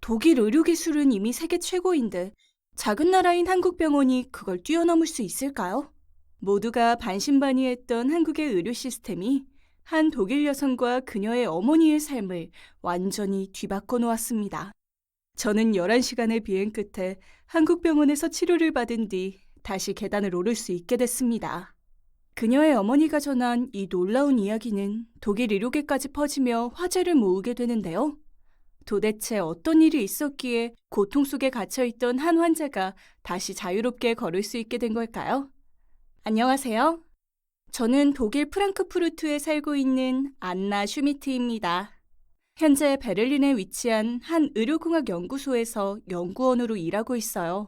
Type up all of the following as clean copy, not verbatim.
독일 의료기술은 이미 세계 최고인데 작은 나라인 한국병원이 그걸 뛰어넘을 수 있을까요? 모두가 반신반의했던 한국의 의료 시스템이 한 독일 여성과 그녀의 어머니의 삶을 완전히 뒤바꿔 놓았습니다. 저는 11시간의 비행 끝에 한국 병원에서 치료를 받은 뒤 다시 계단을 오를 수 있게 됐습니다. 그녀의 어머니가 전한 이 놀라운 이야기는 독일 의료계까지 퍼지며 화제를 모으게 되는데요. 도대체 어떤 일이 있었기에 고통 속에 갇혀있던 한 환자가 다시 자유롭게 걸을 수 있게 된 걸까요? 안녕하세요. 저는 독일 프랑크푸르트에 살고 있는 안나 슈미트입니다. 현재 베를린에 위치한 한 의료공학 연구소에서 연구원으로 일하고 있어요.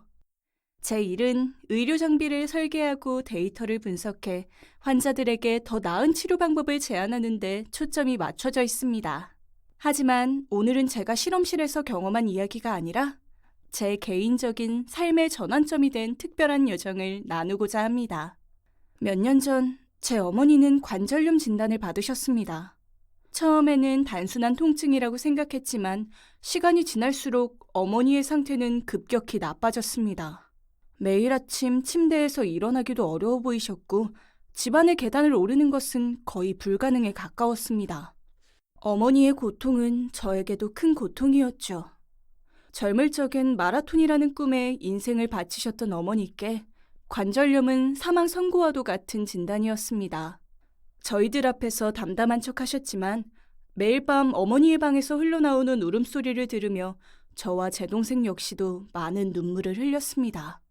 제 일은 의료 장비를 설계하고 데이터를 분석해 환자들에게 더 나은 치료 방법을 제안하는 데 초점이 맞춰져 있습니다. 하지만 오늘은 제가 실험실에서 경험한 이야기가 아니라 제 개인적인 삶의 전환점이 된 특별한 여정을 나누고자 합니다. 몇 년 전 제 어머니는 관절염 진단을 받으셨습니다. 처음에는 단순한 통증이라고 생각했지만 시간이 지날수록 어머니의 상태는 급격히 나빠졌습니다. 매일 아침 침대에서 일어나기도 어려워 보이셨고 집안의 계단을 오르는 것은 거의 불가능에 가까웠습니다. 어머니의 고통은 저에게도 큰 고통이었죠. 젊을 적엔 마라톤이라는 꿈에 인생을 바치셨던 어머니께 관절염은 사망 선고와도 같은 진단이었습니다. 저희들 앞에서 담담한 척 하셨지만 매일 밤 어머니의 방에서 흘러나오는 울음소리를 들으며 저와 제 동생 역시도 많은 눈물을 흘렸습니다.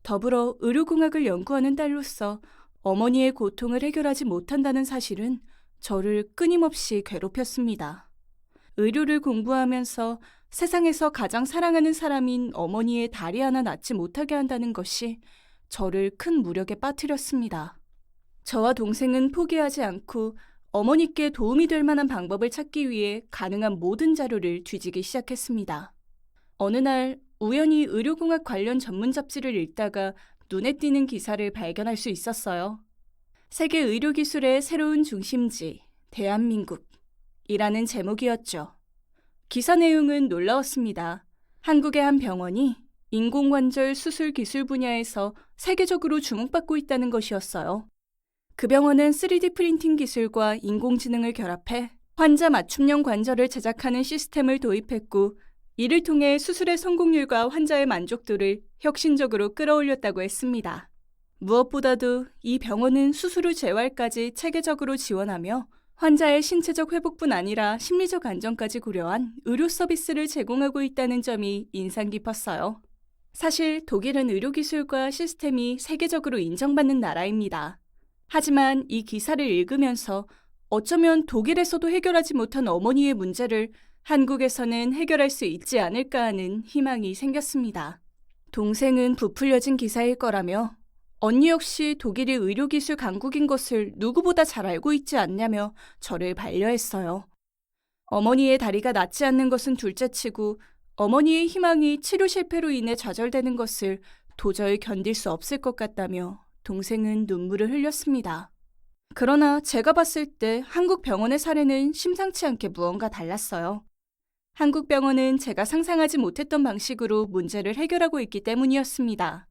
더불어 의료공학을 연구하는 딸로서 어머니의 고통을 해결하지 못한다는 사실은 저를 끊임없이 괴롭혔습니다. 의료를 공부하면서 세상에서 가장 사랑하는 사람인 어머니의 다리 하나 낫지 못하게 한다는 것이 저를 큰 무력에 빠뜨렸습니다. 저와 동생은 포기하지 않고 어머니께 도움이 될 만한 방법을 찾기 위해 가능한 모든 자료를 뒤지기 시작했습니다. 어느 날 우연히 의료공학 관련 전문 잡지를 읽다가 눈에 띄는 기사를 발견할 수 있었어요. 세계 의료기술의 새로운 중심지, 대한민국이라는 제목이었죠. 기사 내용은 놀라웠습니다. 한국의 한 병원이 인공관절 수술 기술 분야에서 세계적으로 주목받고 있다는 것이었어요. 그 병원은 3D 프린팅 기술과 인공지능을 결합해 환자 맞춤형 관절을 제작하는 시스템을 도입했고 이를 통해 수술의 성공률과 환자의 만족도를 혁신적으로 끌어올렸다고 했습니다. 무엇보다도 이 병원은 수술 후 재활까지 체계적으로 지원하며 환자의 신체적 회복뿐 아니라 심리적 안정까지 고려한 의료 서비스를 제공하고 있다는 점이 인상 깊었어요. 사실 독일은 의료기술과 시스템이 세계적으로 인정받는 나라입니다. 하지만 이 기사를 읽으면서 어쩌면 독일에서도 해결하지 못한 어머니의 문제를 한국에서는 해결할 수 있지 않을까 하는 희망이 생겼습니다. 동생은 부풀려진 기사일 거라며 언니 역시 독일이 의료기술 강국인 것을 누구보다 잘 알고 있지 않냐며 저를 반려했어요. 어머니의 다리가 낫지 않는 것은 둘째치고 어머니의 희망이 치료 실패로 인해 좌절되는 것을 도저히 견딜 수 없을 것 같다며 동생은 눈물을 흘렸습니다. 그러나 제가 봤을 때 한국 병원의 사례는 심상치 않게 무언가 달랐어요. 한국 병원은 제가 상상하지 못했던 방식으로 문제를 해결하고 있기 때문이었습니다.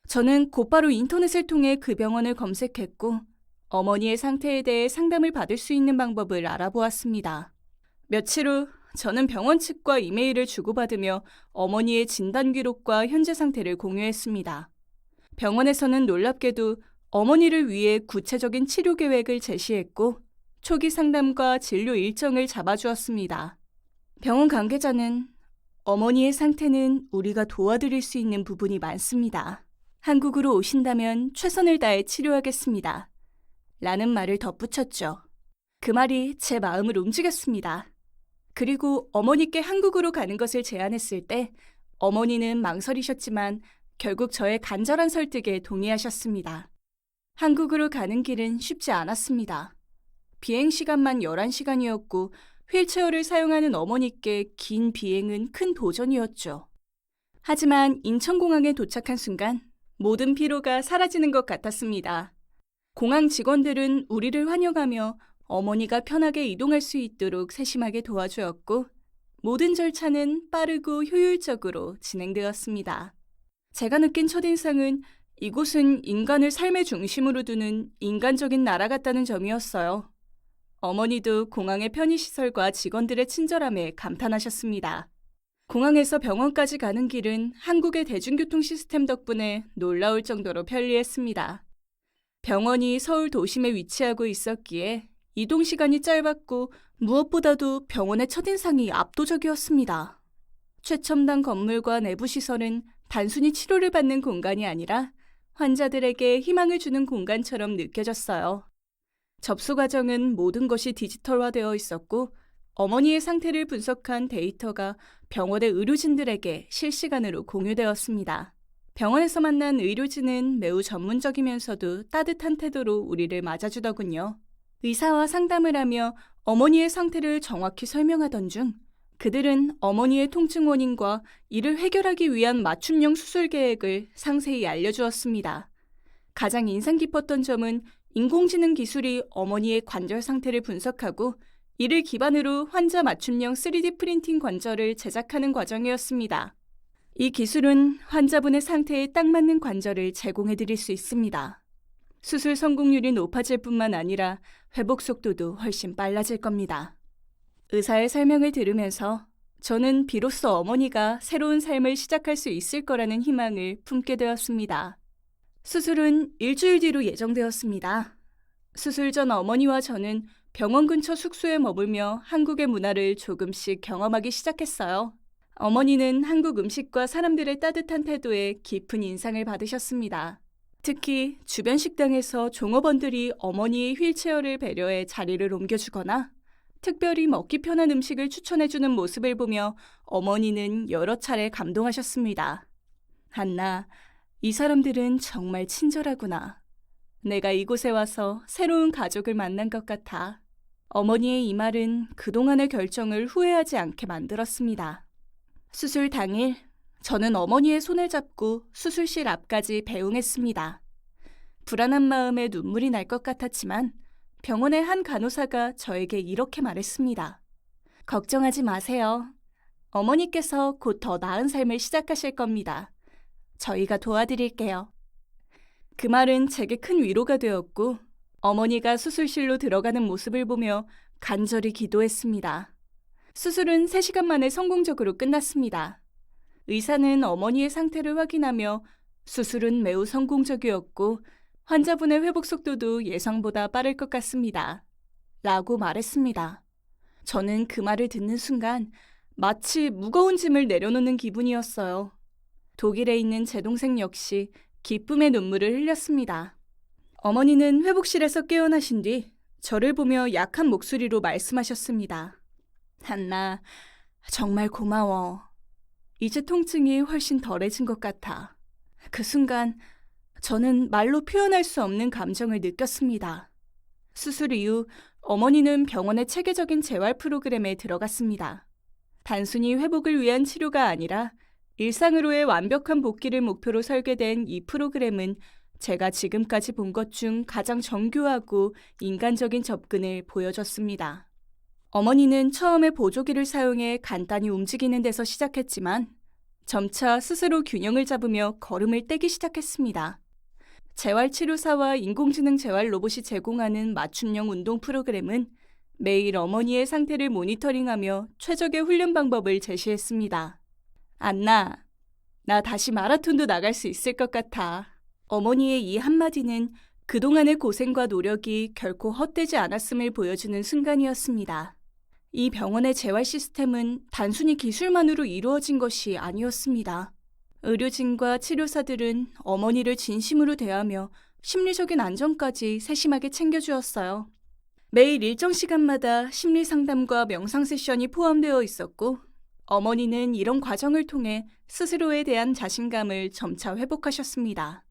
저는 곧바로 인터넷을 통해 그 병원을 검색했고 어머니의 상태에 대해 상담을 받을 수 있는 방법을 알아보았습니다. 며칠 후 저는 병원 측과 이메일을 주고받으며 어머니의 진단 기록과 현재 상태를 공유했습니다. 병원에서는 놀랍게도 어머니를 위해 구체적인 치료 계획을 제시했고 초기 상담과 진료 일정을 잡아주었습니다. 병원 관계자는 어머니의 상태는 우리가 도와드릴 수 있는 부분이 많습니다. 한국으로 오신다면 최선을 다해 치료하겠습니다. 라는 말을 덧붙였죠. 그 말이 제 마음을 움직였습니다. 그리고 어머니께 한국으로 가는 것을 제안했을 때 어머니는 망설이셨지만 결국 저의 간절한 설득에 동의하셨습니다. 한국으로 가는 길은 쉽지 않았습니다. 비행 시간만 11시간이었고 휠체어를 사용하는 어머니께 긴 비행은 큰 도전이었죠. 하지만 인천공항에 도착한 순간 모든 피로가 사라지는 것 같았습니다. 공항 직원들은 우리를 환영하며 어머니가 편하게 이동할 수 있도록 세심하게 도와주었고 모든 절차는 빠르고 효율적으로 진행되었습니다. 제가 느낀 첫인상은 이곳은 인간을 삶의 중심으로 두는 인간적인 나라 같다는 점이었어요. 어머니도 공항의 편의시설과 직원들의 친절함에 감탄하셨습니다. 공항에서 병원까지 가는 길은 한국의 대중교통 시스템 덕분에 놀라울 정도로 편리했습니다. 병원이 서울 도심에 위치하고 있었기에 이동 시간이 짧았고 무엇보다도 병원의 첫인상이 압도적이었습니다. 최첨단 건물과 내부 시설은 단순히 치료를 받는 공간이 아니라 환자들에게 희망을 주는 공간처럼 느껴졌어요. 접수 과정은 모든 것이 디지털화되어 있었고 어머니의 상태를 분석한 데이터가 병원의 의료진들에게 실시간으로 공유되었습니다. 병원에서 만난 의료진은 매우 전문적이면서도 따뜻한 태도로 우리를 맞아주더군요. 의사와 상담을 하며 어머니의 상태를 정확히 설명하던 중 그들은 어머니의 통증 원인과 이를 해결하기 위한 맞춤형 수술 계획을 상세히 알려주었습니다. 가장 인상 깊었던 점은 인공지능 기술이 어머니의 관절 상태를 분석하고 이를 기반으로 환자 맞춤형 3D 프린팅 관절을 제작하는 과정이었습니다. 이 기술은 환자분의 상태에 딱 맞는 관절을 제공해 드릴 수 있습니다. 수술 성공률이 높아질 뿐만 아니라 회복 속도도 훨씬 빨라질 겁니다. 의사의 설명을 들으면서 저는 비로소 어머니가 새로운 삶을 시작할 수 있을 거라는 희망을 품게 되었습니다. 수술은 일주일 뒤로 예정되었습니다. 수술 전 어머니와 저는 병원 근처 숙소에 머물며 한국의 문화를 조금씩 경험하기 시작했어요. 어머니는 한국 음식과 사람들의 따뜻한 태도에 깊은 인상을 받으셨습니다. 특히 주변 식당에서 종업원들이 어머니의 휠체어를 배려해 자리를 옮겨주거나 특별히 먹기 편한 음식을 추천해주는 모습을 보며 어머니는 여러 차례 감동하셨습니다. 한나, 이 사람들은 정말 친절하구나. 내가 이곳에 와서 새로운 가족을 만난 것 같아. 어머니의 이 말은 그동안의 결정을 후회하지 않게 만들었습니다. 수술 당일, 저는 어머니의 손을 잡고 수술실 앞까지 배웅했습니다. 불안한 마음에 눈물이 날 것 같았지만 병원의 한 간호사가 저에게 이렇게 말했습니다. 걱정하지 마세요. 어머니께서 곧 더 나은 삶을 시작하실 겁니다. 저희가 도와드릴게요. 그 말은 제게 큰 위로가 되었고 어머니가 수술실로 들어가는 모습을 보며 간절히 기도했습니다. 수술은 3시간 만에 성공적으로 끝났습니다. 의사는 어머니의 상태를 확인하며 수술은 매우 성공적이었고 환자분의 회복 속도도 예상보다 빠를 것 같습니다. 라고 말했습니다. 저는 그 말을 듣는 순간 마치 무거운 짐을 내려놓는 기분이었어요. 독일에 있는 제 동생 역시 기쁨의 눈물을 흘렸습니다. 어머니는 회복실에서 깨어나신 뒤 저를 보며 약한 목소리로 말씀하셨습니다. 한나, 정말 고마워. 이제 통증이 훨씬 덜해진 것 같아. 그 순간 저는 말로 표현할 수 없는 감정을 느꼈습니다. 수술 이후 어머니는 병원의 체계적인 재활 프로그램에 들어갔습니다. 단순히 회복을 위한 치료가 아니라 일상으로의 완벽한 복귀를 목표로 설계된 이 프로그램은 제가 지금까지 본 것 중 가장 정교하고 인간적인 접근을 보여줬습니다. 어머니는 처음에 보조기를 사용해 간단히 움직이는 데서 시작했지만 점차 스스로 균형을 잡으며 걸음을 떼기 시작했습니다. 재활치료사와 인공지능 재활 로봇이 제공하는 맞춤형 운동 프로그램은 매일 어머니의 상태를 모니터링하며 최적의 훈련 방법을 제시했습니다. 안나, 나 다시 마라톤도 나갈 수 있을 것 같아. 어머니의 이 한마디는 그동안의 고생과 노력이 결코 헛되지 않았음을 보여주는 순간이었습니다. 이 병원의 재활 시스템은 단순히 기술만으로 이루어진 것이 아니었습니다. 의료진과 치료사들은 어머니를 진심으로 대하며 심리적인 안정까지 세심하게 챙겨주었어요. 매일 일정 시간마다 심리 상담과 명상 세션이 포함되어 있었고 어머니는 이런 과정을 통해 스스로에 대한 자신감을 점차 회복하셨습니다.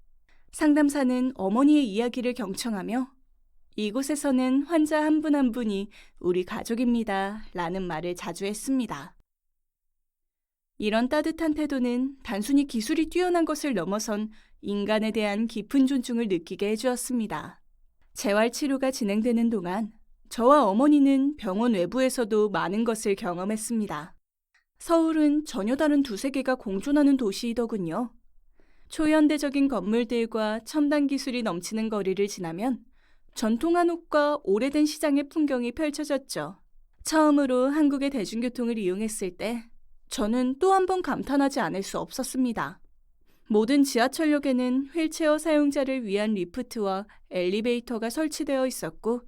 상담사는 어머니의 이야기를 경청하며 이곳에서는 환자 한 분 한 분이 우리 가족입니다 라는 말을 자주 했습니다. 이런 따뜻한 태도는 단순히 기술이 뛰어난 것을 넘어선 인간에 대한 깊은 존중을 느끼게 해주었습니다. 재활치료가 진행되는 동안 저와 어머니는 병원 외부에서도 많은 것을 경험했습니다. 서울은 전혀 다른 두세 개가 공존하는 도시이더군요. 초현대적인 건물들과 첨단 기술이 넘치는 거리를 지나면 전통 한옥과 오래된 시장의 풍경이 펼쳐졌죠. 처음으로 한국의 대중교통을 이용했을 때 저는 또 한 번 감탄하지 않을 수 없었습니다. 모든 지하철역에는 휠체어 사용자를 위한 리프트와 엘리베이터가 설치되어 있었고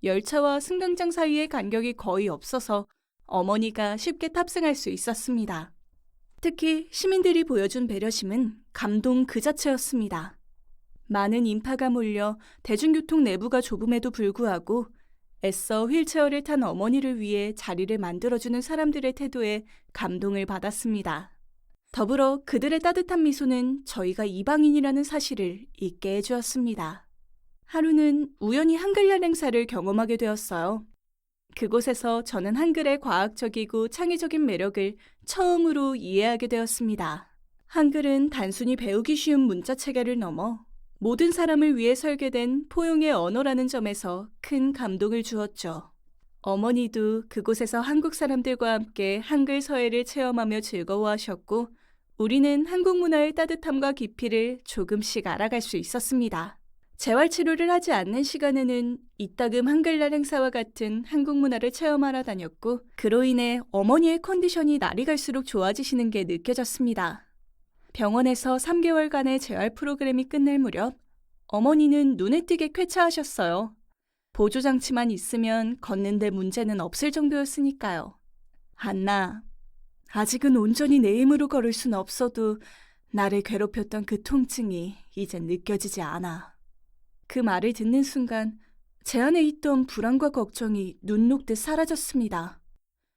열차와 승강장 사이의 간격이 거의 없어서 어머니가 쉽게 탑승할 수 있었습니다. 특히 시민들이 보여준 배려심은 감동 그 자체였습니다. 많은 인파가 몰려 대중교통 내부가 좁음에도 불구하고 애써 휠체어를 탄 어머니를 위해 자리를 만들어주는 사람들의 태도에 감동을 받았습니다. 더불어 그들의 따뜻한 미소는 저희가 이방인이라는 사실을 잊게 해주었습니다. 하루는 우연히 한글날 행사를 경험하게 되었어요. 그곳에서 저는 한글의 과학적이고 창의적인 매력을 처음으로 이해하게 되었습니다. 한글은 단순히 배우기 쉬운 문자 체계를 넘어 모든 사람을 위해 설계된 포용의 언어라는 점에서 큰 감동을 주었죠. 어머니도 그곳에서 한국 사람들과 함께 한글 서예를 체험하며 즐거워하셨고 우리는 한국 문화의 따뜻함과 깊이를 조금씩 알아갈 수 있었습니다. 재활치료를 하지 않는 시간에는 이따금 한글날 행사와 같은 한국 문화를 체험하러 다녔고 그로 인해 어머니의 컨디션이 날이 갈수록 좋아지시는 게 느껴졌습니다. 병원에서 3개월간의 재활 프로그램이 끝날 무렵 어머니는 눈에 띄게 쾌차하셨어요. 보조장치만 있으면 걷는데 문제는 없을 정도였으니까요. 한나, 아직은 온전히 내 힘으로 걸을 순 없어도 나를 괴롭혔던 그 통증이 이젠 느껴지지 않아. 그 말을 듣는 순간 제 안에 있던 불안과 걱정이 눈 녹듯 사라졌습니다.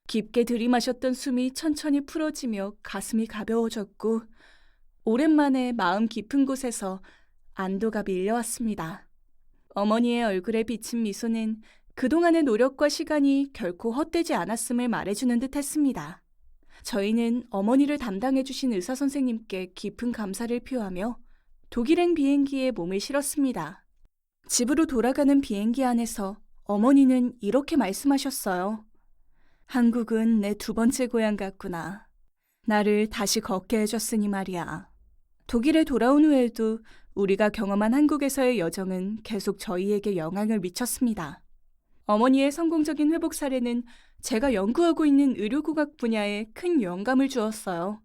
깊게 들이마셨던 숨이 천천히 풀어지며 가슴이 가벼워졌고 오랜만에 마음 깊은 곳에서 안도가 밀려왔습니다. 어머니의 얼굴에 비친 미소는 그동안의 노력과 시간이 결코 헛되지 않았음을 말해주는 듯 했습니다. 저희는 어머니를 담당해주신 의사선생님께 깊은 감사를 표하며 독일행 비행기에 몸을 실었습니다. 집으로 돌아가는 비행기 안에서 어머니는 이렇게 말씀하셨어요. 한국은 내 두 번째 고향 같구나. 나를 다시 걷게 해줬으니 말이야. 독일에 돌아온 후에도 우리가 경험한 한국에서의 여정은 계속 저희에게 영향을 미쳤습니다. 어머니의 성공적인 회복 사례는 제가 연구하고 있는 의료공학 분야에 큰 영감을 주었어요.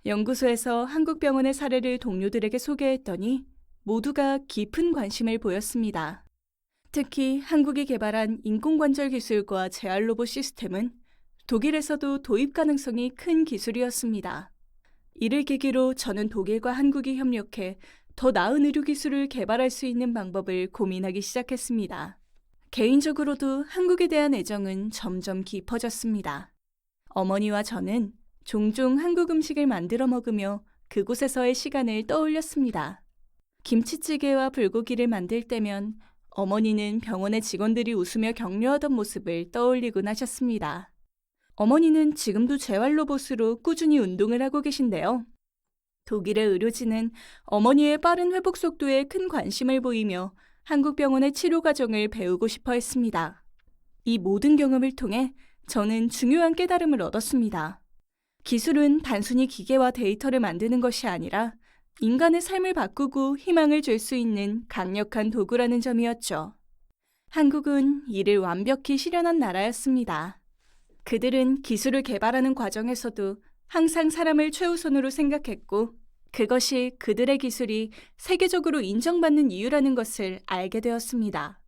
연구소에서 한국 병원의 사례를 동료들에게 소개했더니 모두가 깊은 관심을 보였습니다. 특히 한국이 개발한 인공관절 기술과 재활 로봇 시스템은 독일에서도 도입 가능성이 큰 기술이었습니다. 이를 계기로 저는 독일과 한국이 협력해 더 나은 의료 기술을 개발할 수 있는 방법을 고민하기 시작했습니다. 개인적으로도 한국에 대한 애정은 점점 깊어졌습니다. 어머니와 저는 종종 한국 음식을 만들어 먹으며 그곳에서의 시간을 떠올렸습니다. 김치찌개와 불고기를 만들 때면 어머니는 병원의 직원들이 웃으며 격려하던 모습을 떠올리곤 하셨습니다. 어머니는 지금도 재활 로봇으로 꾸준히 운동을 하고 계신데요. 독일의 의료진은 어머니의 빠른 회복 속도에 큰 관심을 보이며 한국 병원의 치료 과정을 배우고 싶어 했습니다. 이 모든 경험을 통해 저는 중요한 깨달음을 얻었습니다. 기술은 단순히 기계와 데이터를 만드는 것이 아니라 인간의 삶을 바꾸고 희망을 줄 수 있는 강력한 도구라는 점이었죠. 한국은 이를 완벽히 실현한 나라였습니다. 그들은 기술을 개발하는 과정에서도 항상 사람을 최우선으로 생각했고 그것이 그들의 기술이 세계적으로 인정받는 이유라는 것을 알게 되었습니다.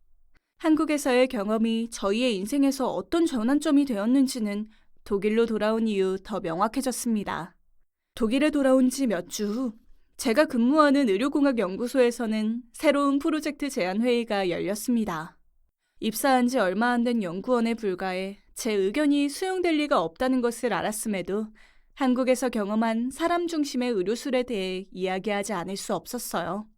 한국에서의 경험이 저희의 인생에서 어떤 전환점이 되었는지는 독일로 돌아온 이후 더 명확해졌습니다. 독일에 돌아온 지 몇 주 후 제가 근무하는 의료공학연구소에서는 새로운 프로젝트 제안 회의가 열렸습니다. 입사한 지 얼마 안 된 연구원에 불과해 제 의견이 수용될 리가 없다는 것을 알았음에도 한국에서 경험한 사람 중심의 의료술에 대해 이야기하지 않을 수 없었어요.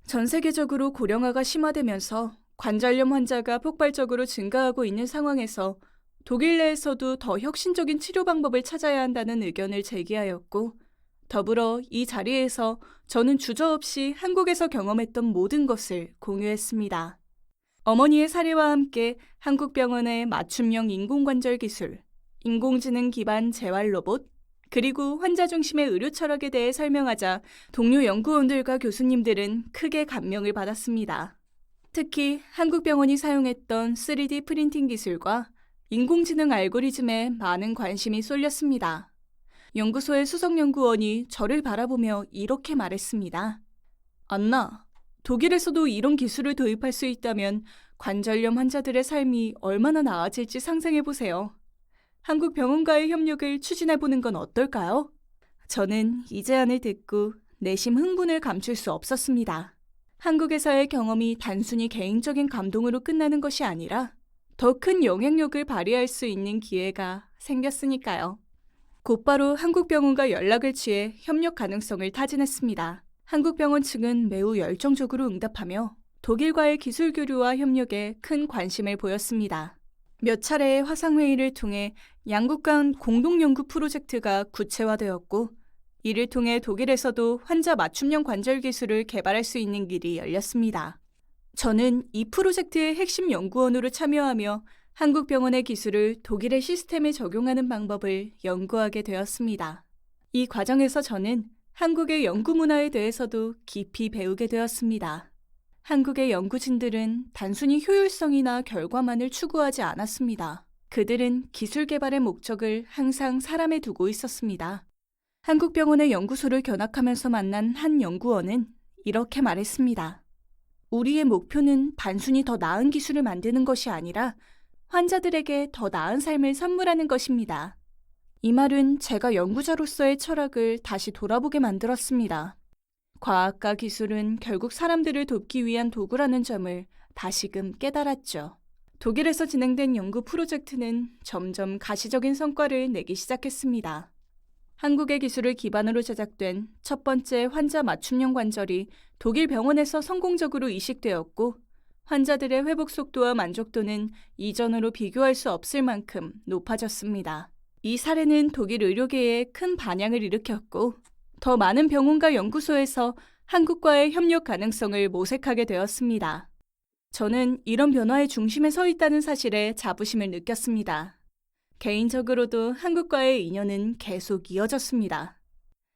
전 세계적으로 고령화가 심화되면서 관절염 환자가 폭발적으로 증가하고 있는 상황에서 독일 내에서도 더 혁신적인 치료 방법을 찾아야 한다는 의견을 제기하였고 더불어 이 자리에서 저는 주저없이 한국에서 경험했던 모든 것을 공유했습니다. 어머니의 사례와 함께 한국병원의 맞춤형 인공관절 기술, 인공지능 기반 재활 로봇, 그리고 환자 중심의 의료 철학에 대해 설명하자 동료 연구원들과 교수님들은 크게 감명을 받았습니다. 특히 한국 병원이 사용했던 3D 프린팅 기술과 인공지능 알고리즘에 많은 관심이 쏠렸습니다. 연구소의 수석연구원이 저를 바라보며 이렇게 말했습니다. 안나, 독일에서도 이런 기술을 도입할 수 있다면 관절염 환자들의 삶이 얼마나 나아질지 상상해보세요. 한국 병원과의 협력을 추진해보는 건 어떨까요? 저는 이 제안을 듣고 내심 흥분을 감출 수 없었습니다. 한국에서의 경험이 단순히 개인적인 감동으로 끝나는 것이 아니라 더 큰 영향력을 발휘할 수 있는 기회가 생겼으니까요. 곧바로 한국병원과 연락을 취해 협력 가능성을 타진했습니다. 한국병원 측은 매우 열정적으로 응답하며 독일과의 기술 교류와 협력에 큰 관심을 보였습니다. 몇 차례의 화상회의를 통해 양국 간 공동 연구 프로젝트가 구체화되었고, 이를 통해 독일에서도 환자 맞춤형 관절 기술을 개발할 수 있는 길이 열렸습니다. 저는 이 프로젝트의 핵심 연구원으로 참여하며 한국 병원의 기술을 독일의 시스템에 적용하는 방법을 연구하게 되었습니다. 이 과정에서 저는 한국의 연구 문화에 대해서도 깊이 배우게 되었습니다. 한국의 연구진들은 단순히 효율성이나 결과만을 추구하지 않았습니다. 그들은 기술 개발의 목적을 항상 사람에 두고 있었습니다. 한국병원의 연구소를 견학하면서 만난 한 연구원은 이렇게 말했습니다. 우리의 목표는 단순히 더 나은 기술을 만드는 것이 아니라 환자들에게 더 나은 삶을 선물하는 것입니다. 이 말은 제가 연구자로서의 철학을 다시 돌아보게 만들었습니다. 과학과 기술은 결국 사람들을 돕기 위한 도구라는 점을 다시금 깨달았죠. 독일에서 진행된 연구 프로젝트는 점점 가시적인 성과를 내기 시작했습니다. 한국의 기술을 기반으로 제작된 첫 번째 환자 맞춤형 관절이 독일 병원에서 성공적으로 이식되었고, 환자들의 회복 속도와 만족도는 이전으로 비교할 수 없을 만큼 높아졌습니다. 이 사례는 독일 의료계에 큰 반향을 일으켰고, 더 많은 병원과 연구소에서 한국과의 협력 가능성을 모색하게 되었습니다. 저는 이런 변화의 중심에 서 있다는 사실에 자부심을 느꼈습니다. 개인적으로도 한국과의 인연은 계속 이어졌습니다.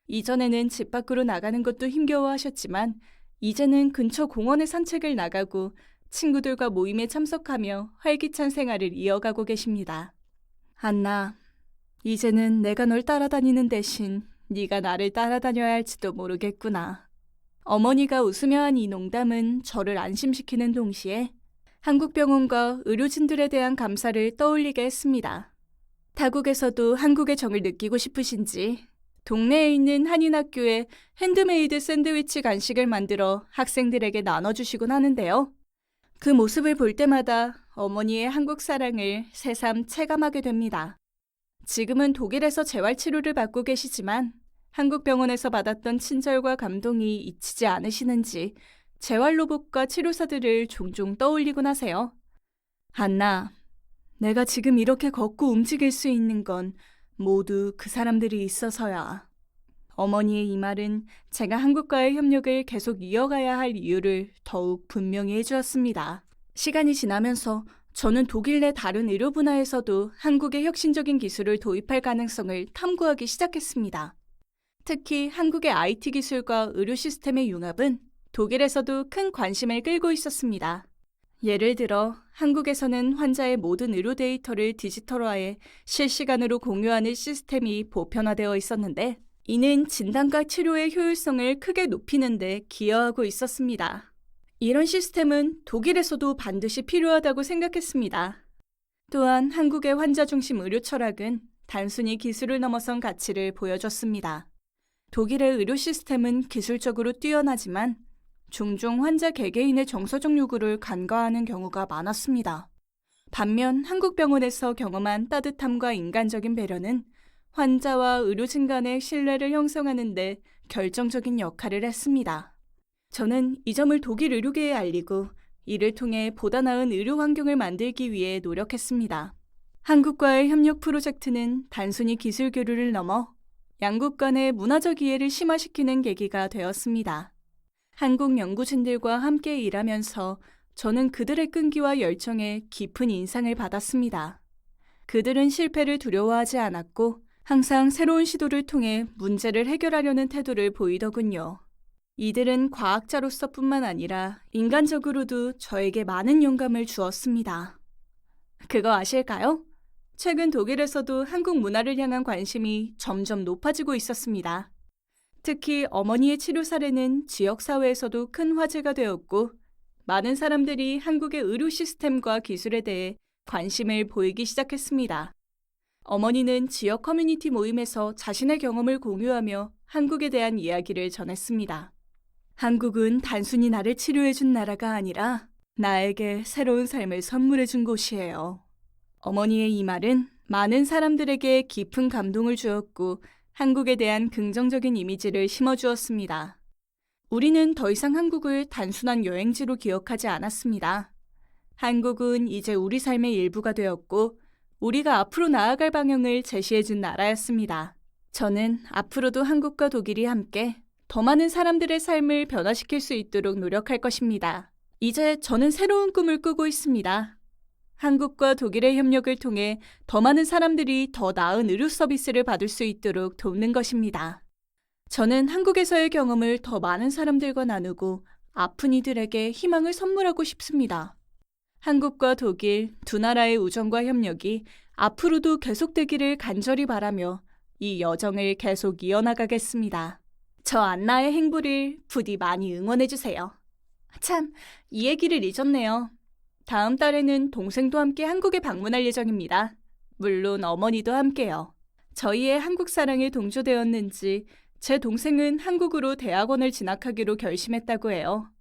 이전에는 집 밖으로 나가는 것도 힘겨워하셨지만 이제는 근처 공원에 산책을 나가고 친구들과 모임에 참석하며 활기찬 생활을 이어가고 계십니다. 안나, 이제는 내가 널 따라다니는 대신 네가 나를 따라다녀야 할지도 모르겠구나. 어머니가 웃으며 한 이 농담은 저를 안심시키는 동시에 한국병원과 의료진들에 대한 감사를 떠올리게 했습니다. 타국에서도 한국의 정을 느끼고 싶으신지 동네에 있는 한인학교에 핸드메이드 샌드위치 간식을 만들어 학생들에게 나눠주시곤 하는데요. 그 모습을 볼 때마다 어머니의 한국 사랑을 새삼 체감하게 됩니다. 지금은 독일에서 재활치료를 받고 계시지만 한국 병원에서 받았던 친절과 감동이 잊히지 않으시는지 재활로봇과 치료사들을 종종 떠올리곤 하세요. 안나, 내가 지금 이렇게 걷고 움직일 수 있는 건 모두 그 사람들이 있어서야. 어머니의 이 말은 제가 한국과의 협력을 계속 이어가야 할 이유를 더욱 분명히 해주었습니다. 시간이 지나면서 저는 독일 내 다른 의료 분야에서도 한국의 혁신적인 기술을 도입할 가능성을 탐구하기 시작했습니다. 특히 한국의 IT 기술과 의료 시스템의 융합은 독일에서도 큰 관심을 끌고 있었습니다. 예를 들어 한국에서는 환자의 모든 의료 데이터를 디지털화해 실시간으로 공유하는 시스템이 보편화되어 있었는데, 이는 진단과 치료의 효율성을 크게 높이는 데 기여하고 있었습니다. 이런 시스템은 독일에서도 반드시 필요하다고 생각했습니다. 또한 한국의 환자 중심 의료 철학은 단순히 기술을 넘어선 가치를 보여줬습니다. 독일의 의료 시스템은 기술적으로 뛰어나지만 종종 환자 개개인의 정서적 요구를 간과하는 경우가 많았습니다. 반면 한국 병원에서 경험한 따뜻함과 인간적인 배려는 환자와 의료진 간의 신뢰를 형성하는 데 결정적인 역할을 했습니다. 저는 이 점을 독일 의료계에 알리고 이를 통해 보다 나은 의료 환경을 만들기 위해 노력했습니다. 한국과의 협력 프로젝트는 단순히 기술 교류를 넘어 양국 간의 문화적 이해를 심화시키는 계기가 되었습니다. 한국 연구진들과 함께 일하면서 저는 그들의 끈기와 열정에 깊은 인상을 받았습니다. 그들은 실패를 두려워하지 않았고 항상 새로운 시도를 통해 문제를 해결하려는 태도를 보이더군요. 이들은 과학자로서뿐만 아니라 인간적으로도 저에게 많은 영감을 주었습니다. 그거 아실까요? 최근 독일에서도 한국 문화를 향한 관심이 점점 높아지고 있었습니다. 특히 어머니의 치료 사례는 지역사회에서도 큰 화제가 되었고, 많은 사람들이 한국의 의료 시스템과 기술에 대해 관심을 보이기 시작했습니다. 어머니는 지역 커뮤니티 모임에서 자신의 경험을 공유하며 한국에 대한 이야기를 전했습니다. 한국은 단순히 나를 치료해준 나라가 아니라 나에게 새로운 삶을 선물해준 곳이에요. 어머니의 이 말은 많은 사람들에게 깊은 감동을 주었고 한국에 대한 긍정적인 이미지를 심어주었습니다. 우리는 더 이상 한국을 단순한 여행지로 기억하지 않았습니다. 한국은 이제 우리 삶의 일부가 되었고 우리가 앞으로 나아갈 방향을 제시해준 나라였습니다. 저는 앞으로도 한국과 독일이 함께 더 많은 사람들의 삶을 변화시킬 수 있도록 노력할 것입니다. 이제 저는 새로운 꿈을 꾸고 있습니다. 한국과 독일의 협력을 통해 더 많은 사람들이 더 나은 의료 서비스를 받을 수 있도록 돕는 것입니다. 저는 한국에서의 경험을 더 많은 사람들과 나누고 아픈 이들에게 희망을 선물하고 싶습니다. 한국과 독일 두 나라의 우정과 협력이 앞으로도 계속되기를 간절히 바라며 이 여정을 계속 이어나가겠습니다. 저 안나의 행보를 부디 많이 응원해주세요. 참, 이 얘기를 잊었네요. 다음 달에는 동생도 함께 한국에 방문할 예정입니다. 물론 어머니도 함께요. 저희의 한국 사랑에 동조되었는지 제 동생은 한국으로 대학원을 진학하기로 결심했다고 해요.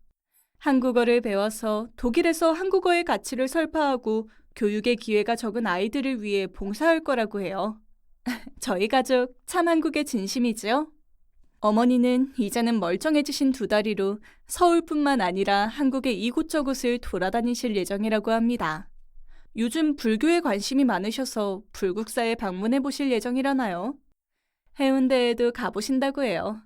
한국어를 배워서 독일에서 한국어의 가치를 설파하고 교육의 기회가 적은 아이들을 위해 봉사할 거라고 해요. 저희 가족 참 한국의 진심이지요? 어머니는 이제는 멀쩡해지신 두 다리로 서울뿐만 아니라 한국의 이곳저곳을 돌아다니실 예정이라고 합니다. 요즘 불교에 관심이 많으셔서 불국사에 방문해 보실 예정이라나요? 해운대에도 가보신다고 해요.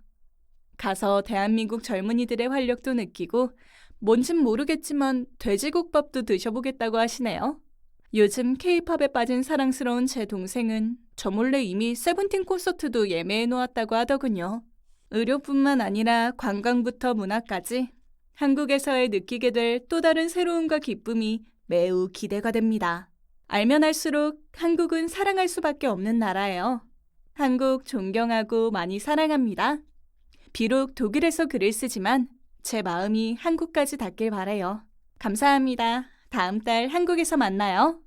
가서 대한민국 젊은이들의 활력도 느끼고 뭔진 모르겠지만 돼지국밥도 드셔보겠다고 하시네요. 요즘 K-팝에 빠진 사랑스러운 제 동생은 저 몰래 이미 세븐틴 콘서트도 예매해 놓았다고 하더군요. 의료뿐만 아니라 관광부터 문화까지 한국에서의 느끼게 될 또 다른 새로움과 기쁨이 매우 기대가 됩니다. 알면 알수록 한국은 사랑할 수밖에 없는 나라예요. 한국 존경하고 많이 사랑합니다. 비록 독일에서 글을 쓰지만 제 마음이 한국까지 닿길 바라요. 감사합니다. 다음 달 한국에서 만나요.